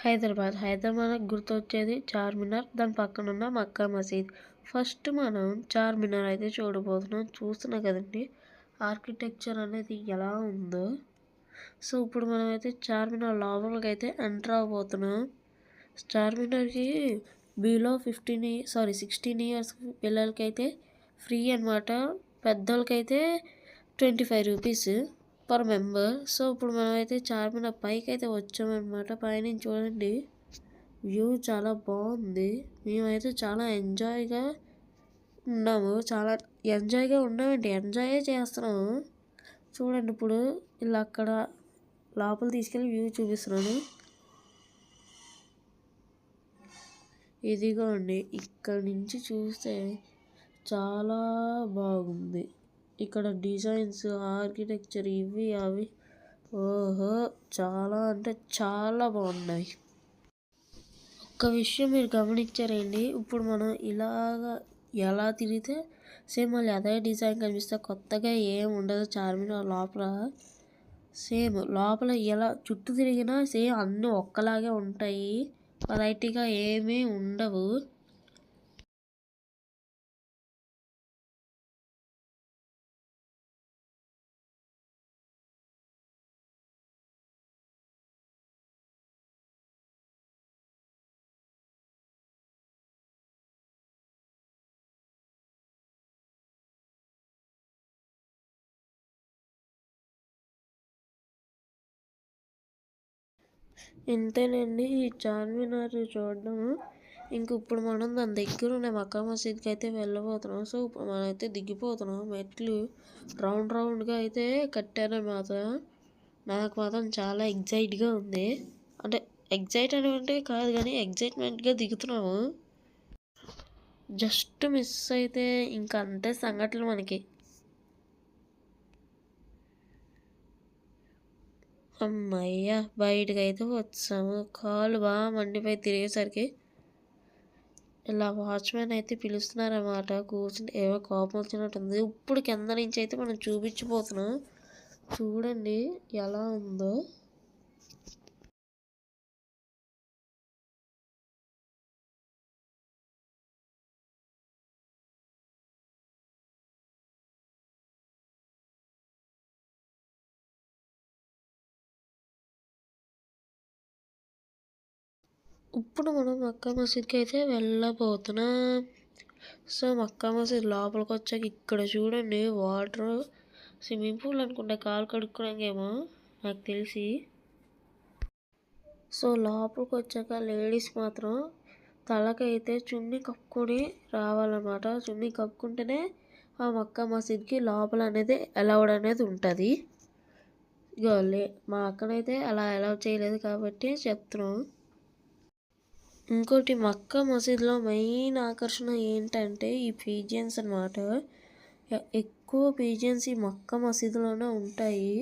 హైదరాబాద్ గుర్తొచ్చేది చార్మినార్, దాని పక్కన ఉన్న మక్కా మసీద్. ఫస్ట్ మనం చార్మినార్ అయితే చూడబోతున్నాం. చూస్తున్నాం కదండి ఆర్కిటెక్చర్ అనేది ఎలా ఉందో. సో ఇప్పుడు మనం అయితే చార్మినార్ లోపలికి అయితే ఎంటర్ అవ్వబోతున్నాం. చార్మినార్కి బిలో 16 ఇయర్స్ పిల్లలకైతే ఫ్రీ అనమాట. పెద్దోళ్ళకైతే 25 రూపీస్ పర్ మెంబర్. సో ఇప్పుడు మనం అయితే చార్మినార్ పైకి అయితే వచ్చామన్నమాట. పైనుంచి చూడండి వ్యూ చాలా బాగుంది. మేమైతే చాలా ఎంజాయ్గా ఉన్నాము. చాలా ఎంజాయ్గా ఉన్నామండి, ఎంజాయే చేస్తున్నాము. చూడండి ఇప్పుడు ఇలా అక్కడ లోపల తీసుకెళ్ళి వ్యూ చూపిస్తున్నాను. ఇదిగోండి ఇక్కడ నుంచి చూస్తే చాలా బాగుంది. ఇక్కడ డిజైన్స్, ఆర్కిటెక్చర్ ఇవి అవి ఓహో చాలా అంటే చాలా బాగున్నాయి. ఒక్క విషయం మీరు గమనించారండి, ఇప్పుడు మనం ఇలాగా ఎలా తిరిగితే సేమ్ మళ్ళీ అదే డిజైన్ కనిపిస్తే కొత్తగా ఏం ఉండదు. చార్మినార్ లోపల సేమ్ లోపల ఎలా చుట్టూ తిరిగినా సేమ్ అన్నీ ఒక్కలాగే ఉంటాయి, వెరైటీగా ఏమీ ఉండవు. ఇంతేనండి ఈ చార్మినార్ చూడడం. ఇంక ఇప్పుడు మనం దాని దగ్గర ఉన్న మక్కా మసీద్కి అయితే వెళ్ళబోతున్నాం. సో ఇప్పుడు మనం అయితే దిగిపోతున్నాం. మెట్లు రౌండ్గా అయితే కట్టారన్నమాట. నాకు మాత్రం చాలా ఎగ్జైట్గా ఉంది. అంటే ఎగ్జైట్ అని అంటే కాదు కానీ ఎగ్జైట్మెంట్గా దిగుతున్నాము. జస్ట్ మిస్ అయితే ఇంకా అంతే సంఘటనలు మనకి. అమ్మయ్య బయటకు అయితే వచ్చాము. కాలు బాగా మండిపోయి తిరిగేసరికి ఇలా వాచ్మెన్ అయితే పిలుస్తున్నారన్నమాట. కూర్చుని ఏవో కోపం వచ్చినట్టుంది. ఇప్పుడు కింద నుంచి అయితే మనం చూపించిపోతున్నాం. చూడండి ఎలా ఉందో. ఇప్పుడు మనం మక్కా మసీద్కి అయితే వెళ్ళబోతున్నాం. సో మక్కా మసీద్ లోపలికి వచ్చాక ఇక్కడ చూడండి వాటర్, స్విమ్మింగ్ పూల్ అనుకుంటా, కాలు కడుక్కోవడానికేమో నాకు తెలిసి. సో లోపలికి వచ్చాక లేడీస్ మాత్రం తలకైతే చున్నీ కప్పుకొని రావాలన్నమాట. చున్నీ కప్పుకుంటేనే ఆ మక్కా మసీద్కి లోపల అనేది అలౌడ్ అనేది ఉంటుంది. ఇగో మా అక్కనైతే అలా అలౌ చేయలేదు కాబట్టి చెప్తున్నాం. ఇంకోటి మక్కా మసీద్లో మెయిన్ ఆకర్షణ ఏంటంటే ఈ పీజియన్స్ అన్నమాట. ఎక్కువ పీజియన్స్ ఈ మక్కా మసీదులోనే ఉంటాయి.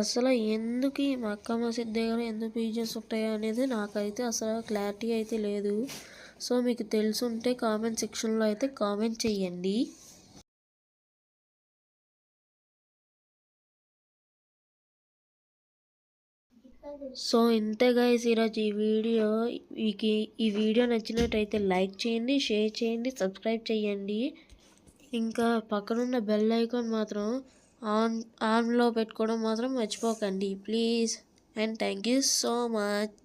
అసలు ఎందుకు ఈ మక్కా మసీద్ దగ్గర ఎందుకు పీజియన్స్ ఉంటాయో అనేది నాకైతే అసలు క్లారిటీ అయితే లేదు. సో మీకు తెలుసుంటే కామెంట్ సెక్షన్లో అయితే కామెంట్ చేయండి. సో ఇంతే గైస్ ఈరోజు ఈ వీడియో నచ్చినట్టయితే లైక్ చేయండి, షేర్ చేయండి, సబ్స్క్రైబ్ చేయండి. ఇంకా పక్కనున్న బెల్ ఐకాన్ మాత్రం ఆన్లో పెట్టుకోవడం మాత్రం మర్చిపోకండి please. And thank you so much.